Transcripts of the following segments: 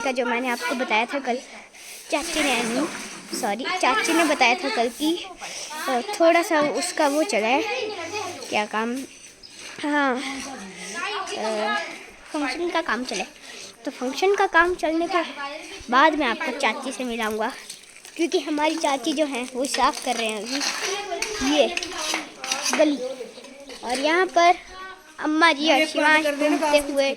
का जो मैंने आपको बताया था कल, चाची ने बताया था कल कि थोड़ा सा उसका वो चला है, क्या काम, हाँ, फंक्शन का काम चले। तो फंक्शन का काम चलने के बाद मैं आपको चाची से मिलाऊंगा, क्योंकि हमारी चाची जो हैं वो साफ़ कर रहे हैं अभी ये गली, और यहाँ पर अम्मा जी और शिवांश घूमते हुए।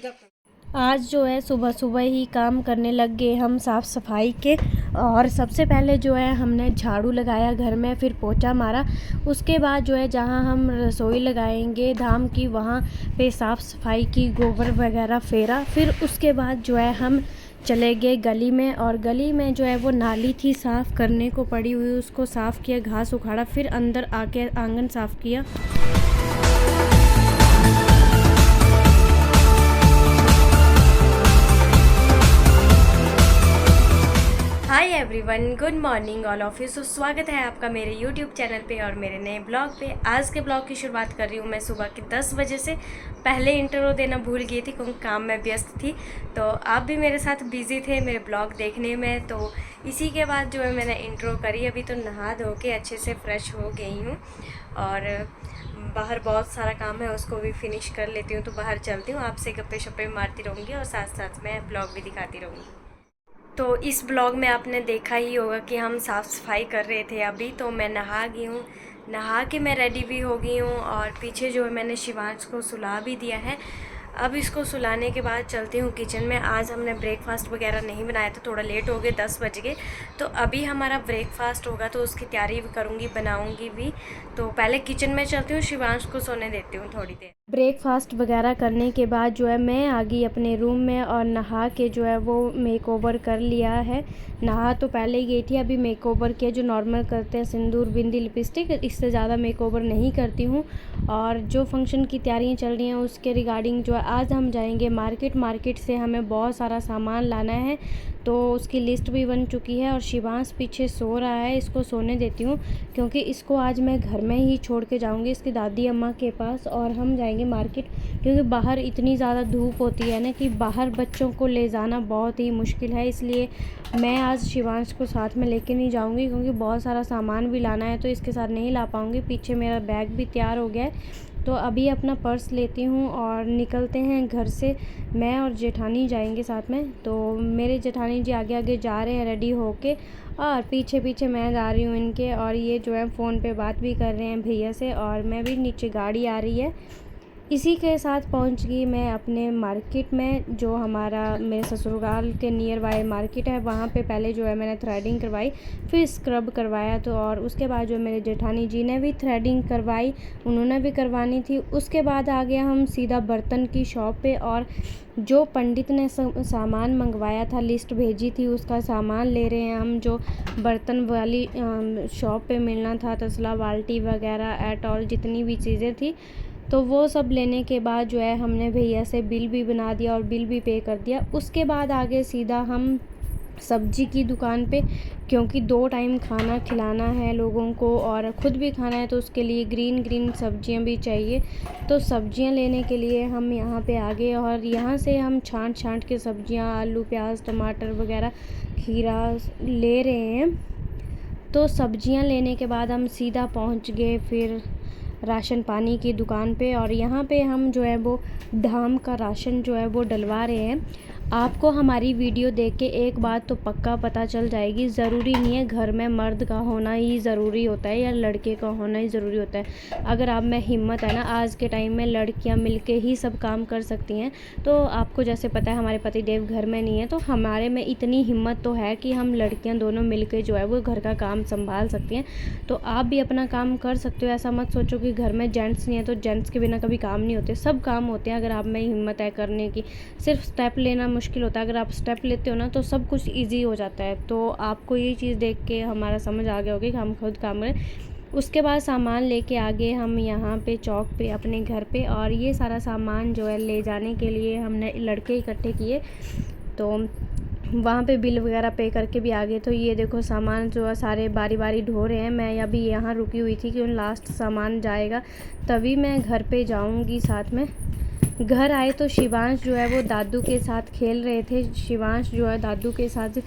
आज जो है सुबह सुबह ही काम करने लग गए हम साफ़ सफाई के। और सबसे पहले जो है हमने झाड़ू लगाया घर में, फिर पोछा मारा। उसके बाद जो है जहाँ हम रसोई लगाएंगे धाम की, वहाँ पे साफ़ सफाई की, गोबर वगैरह फेरा। फिर उसके बाद जो है हम चले गए गली में, और गली में जो है वो नाली थी साफ़ करने को पड़ी हुई, उसको साफ़ किया, घास उखाड़ा, फिर अंदर आके आंगन साफ़ किया। Hi everyone, good morning all of you. So स्वागत है आपका मेरे यूट्यूब चैनल पे और मेरे नए ब्लॉग पे। आज के ब्लॉग की शुरुआत कर रही हूँ मैं सुबह के 10 बजे से। पहले इंट्रो देना भूल गई थी क्योंकि काम में व्यस्त थी, तो आप भी मेरे साथ बिज़ी थे मेरे ब्लॉग देखने में। तो इसी के बाद जो है मैंने इंट्रो करी। अभी तो नहा धो के अच्छे से फ्रेश हो गई हूँ और बाहर बहुत सारा काम है, उसको भी फिनिश कर लेती हूँ। तो बाहर चलती हूँ, आपसे गप्पे शप्पे मारती रहूँगी और साथ साथ मैं ब्लॉग भी दिखाती रहूँगी। तो इस ब्लॉग में आपने देखा ही होगा कि हम साफ़ सफाई कर रहे थे। अभी तो मैं नहा गई हूँ, नहा के मैं रेडी भी हो गई हूँ, और पीछे जो है मैंने शिवांश को सुला भी दिया है। अब इसको सुलाने के बाद चलती हूँ किचन में। आज हमने ब्रेकफास्ट वगैरह नहीं बनाया था, थोड़ा लेट हो गए, 10 बज गए। तो अभी हमारा ब्रेकफास्ट होगा तो उसकी तैयारी भी करूँगी, बनाऊँगी भी। तो पहले किचन में चलती हूँ, शिवांश को सोने देती हूँ थोड़ी देर। ब्रेकफास्ट वगैरह करने के बाद जो है मैं आ गई अपने रूम में, और नहा के जो है वो मेकओवर कर लिया है। नहा तो पहले ही गई थी, अभी मेकओवर किया जो नॉर्मल करते हैं, सिंदूर, बिंदी, लिपस्टिक, इससे ज़्यादा मेकओवर नहीं करती हूँ। और जो फंक्शन की तैयारियाँ चल रही हैं उसके रिगार्डिंग जो है आज हम जाएंगे मार्केट से हमें बहुत सारा सामान लाना है, तो उसकी लिस्ट भी बन चुकी है। और शिवांश पीछे सो रहा है, इसको सोने देती हूँ क्योंकि इसको आज मैं घर में ही छोड़ के जाऊँगी इसकी दादी अम्मा के पास, और हम जाएंगे मार्केट। क्योंकि बाहर इतनी ज़्यादा धूप होती है ना कि बाहर बच्चों को ले जाना बहुत ही मुश्किल है, इसलिए मैं आज शिवांश को साथ में लेके नहीं जाऊँगी क्योंकि बहुत सारा सामान भी लाना है, तो इसके साथ नहीं ला पाऊँगी। पीछे मेरा बैग भी तैयार हो गया है, तो अभी अपना पर्स लेती हूँ और निकलते हैं घर से। मैं और जेठानी जाएंगे साथ में, तो मेरे जेठानी जी आगे आगे जा रहे हैं रेडी होके, और पीछे पीछे मैं जा रही हूँ इनके। और ये जो है फ़ोन पे बात भी कर रहे हैं भैया से, और मैं भी, नीचे गाड़ी आ रही है। इसी के साथ पहुंच गई मैं अपने मार्केट में, जो हमारा मेरे ससुराल के नियर बाय मार्केट है। वहाँ पे पहले जो है मैंने थ्रेडिंग करवाई, फिर स्क्रब करवाया, तो और उसके बाद जो मेरे जेठानी जी ने भी थ्रेडिंग करवाई, उन्होंने भी करवानी थी। उसके बाद आ गया हम सीधा बर्तन की शॉप पे, और जो पंडित ने सामान मंगवाया था, लिस्ट भेजी थी, उसका सामान ले रहे हैं हम। जो बर्तन वाली शॉप पे मिलना था, तसला, बाल्टी वगैरह एट ऑल जितनी भी चीज़ें थी, तो वो सब लेने के बाद जो है हमने भैया से बिल भी बना दिया और बिल भी पे कर दिया। उसके बाद आगे सीधा हम सब्जी की दुकान पे, क्योंकि 2 टाइम खाना खिलाना है लोगों को और ख़ुद भी खाना है, तो उसके लिए ग्रीन सब्जियां भी चाहिए। तो सब्जियां लेने के लिए हम यहाँ पे आ गए, और यहाँ से हम छांट के सब्जियां, आलू, प्याज, टमाटर वगैरह, खीरा ले रहे हैं। तो सब्जियां लेने के बाद हम सीधा पहुँच गए फिर राशन पानी की दुकान पे, और यहाँ पे हम जो है वो धाम का राशन जो है वो डलवा रहे हैं। आपको हमारी वीडियो देख के एक बात तो पक्का पता चल जाएगी, ज़रूरी नहीं है घर में मर्द का होना ही ज़रूरी होता है या लड़के का होना ही ज़रूरी होता है। अगर आप में हिम्मत है ना, आज के टाइम में लड़कियां मिलके ही सब काम कर सकती हैं। तो आपको जैसे पता है हमारे पति देव घर में नहीं है, तो हमारे में इतनी हिम्मत तो है कि हम लड़कियाँ दोनों मिल के जो है वो घर का काम संभाल सकती हैं। तो आप भी अपना काम कर सकते हो। ऐसा मत सोचो कि घर में जेंट्स नहीं है तो जेंट्स के बिना कभी काम नहीं होते, सब काम होते हैं अगर आप में हिम्मत है करने की। सिर्फ स्टेप लेना मुश्किल होता है, अगर आप स्टेप लेते हो ना तो सब कुछ ईजी हो जाता है। तो आपको ये चीज़ देख के हमारा समझ आ गया होगा कि हम खुद काम करें। उसके बाद सामान लेके आ गए हम यहाँ पे चौक पे अपने घर पे, और ये सारा सामान जो है ले जाने के लिए हमने लड़के इकट्ठे किए, तो वहाँ पे बिल वगैरह पे करके भी आ गए। तो ये देखो सामान जो है सारे बारी बारी ढो रहे हैं। मैं अभी यहाँ रुकी हुई थी कि लास्ट सामान जाएगा तभी मैं घर पे जाऊँगी साथ में। घर आए तो शिवांश जो है वो दादू के साथ खेल रहे थे। शिवांश जो है दादू के साथ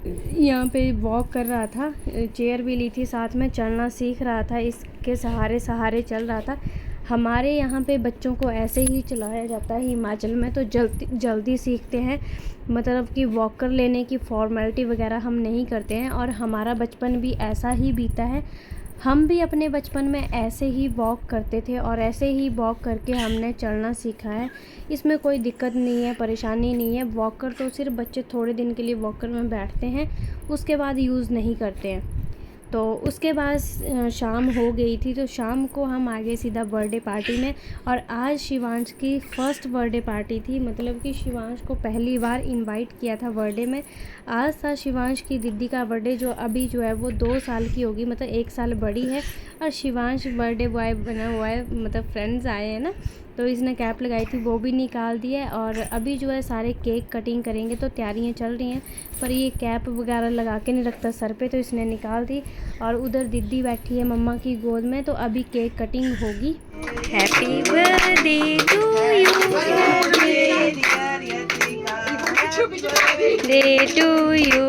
यहाँ पे वॉक कर रहा था, चेयर भी ली थी साथ में, चलना सीख रहा था, इसके सहारे सहारे चल रहा था। हमारे यहाँ पे बच्चों को ऐसे ही चलाया जाता है हिमाचल में, तो जल्दी सीखते हैं। मतलब कि वॉकर लेने की फॉर्मेलिटी वगैरह हम नहीं करते हैं, और हमारा बचपन भी ऐसा ही बीता है। हम भी अपने बचपन में ऐसे ही वॉक करते थे और ऐसे ही वॉक करके हमने चलना सीखा है। इसमें कोई दिक्कत नहीं है, परेशानी नहीं है। वॉकर तो सिर्फ बच्चे थोड़े दिन के लिए वॉकर में बैठते हैं, उसके बाद यूज़ नहीं करते हैं। तो उसके बाद शाम हो गई थी, तो शाम को हम आ गए सीधा बर्थडे पार्टी में। और आज शिवांश की फ़र्स्ट बर्थडे पार्टी थी, मतलब कि शिवांश को पहली बार इनवाइट किया था बर्थडे में। आज था शिवांश की दीदी का बर्थडे, जो अभी जो है वो 2 साल की होगी, मतलब 1 साल बड़ी है। और शिवांश बर्थडे बॉय बना हुआ है, मतलब फ्रेंड्स आए हैं ना, तो इसने कैप लगाई थी, वो भी निकाल दी है। और अभी जो है सारे केक कटिंग करेंगे, तो तैयारियां चल रही हैं। पर ये कैप वगैरह लगा के नहीं रखता सर पे, तो इसने निकाल दी। और उधर दीदी बैठी है मम्मा की गोद में, तो अभी केक कटिंग होगी। Happy birthday to you.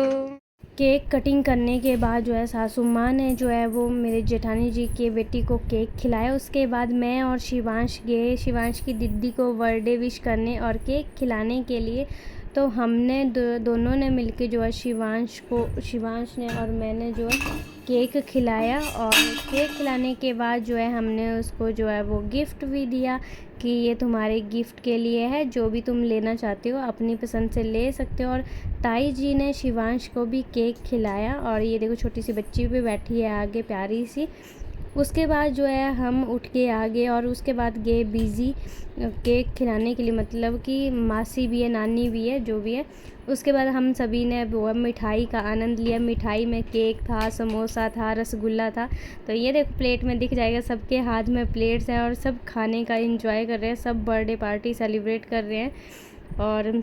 Cake cutting करने के बाद जो है सासू माँ ने जो है वो मेरे जेठानी जी की बेटी को केक खिलाया। उसके बाद मैं और शिवांश गए शिवांश की दीदी को बर्थडे विश करने और केक खिलाने के लिए। तो हमने दोनों ने मिलके जो है शिवांश ने और मैंने जो है केक खिलाया। और केक खिलाने के बाद जो है हमने उसको जो है वो गिफ्ट भी दिया कि ये तुम्हारे गिफ्ट के लिए है, जो भी तुम लेना चाहते हो अपनी पसंद से ले सकते हो। और ताई जी ने शिवांश को भी केक खिलाया। और ये देखो छोटी सी बच्ची भी बैठी है आगे, प्यारी सी। उसके बाद जो है हम उठ के आ गए और उसके बाद गए बिज़ी केक खिलाने के लिए, मतलब कि मासी भी है, नानी भी है, जो भी है। उसके बाद हम सभी ने वो मिठाई का आनंद लिया। मिठाई में केक था, समोसा था, रसगुल्ला था। तो ये देखो प्लेट में दिख जाएगा, सबके हाथ में प्लेट्स हैं और सब खाने का एंजॉय कर रहे हैं, सब बर्थडे पार्टी सेलिब्रेट कर रहे हैं। और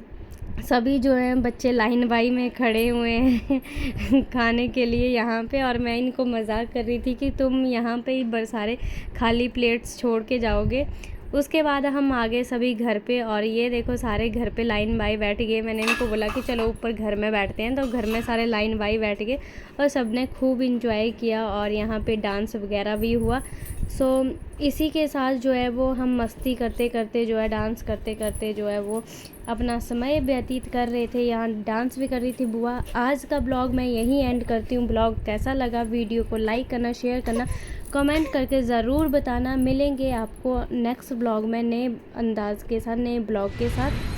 सभी जो हैं बच्चे लाइन बाई में खड़े हुए हैं खाने के लिए यहाँ पे। और मैं इनको मजाक कर रही थी कि तुम यहाँ पे ही सारे खाली प्लेट्स छोड़ के जाओगे। उसके बाद हम आ गए सभी घर पे, और ये देखो सारे घर पे लाइन बाई बैठ गए। मैंने इनको बोला कि चलो ऊपर घर में बैठते हैं, तो घर में सारे लाइन बाई बैठ गए और सब ने खूब इंजॉय किया। और यहाँ पे डांस वगैरह भी हुआ। सो इसी के साथ जो है वो हम मस्ती करते करते जो है, डांस करते करते जो है वो अपना समय व्यतीत कर रहे थे। यहाँ डांस भी कर रही थी बुआ। आज का ब्लॉग मैं यहीं एंड करती हूँ। ब्लॉग कैसा लगा, वीडियो को लाइक करना, शेयर करना, कमेंट करके ज़रूर बताना। मिलेंगे आपको नेक्स्ट ब्लॉग में नए अंदाज के साथ, नए ब्लॉग के साथ।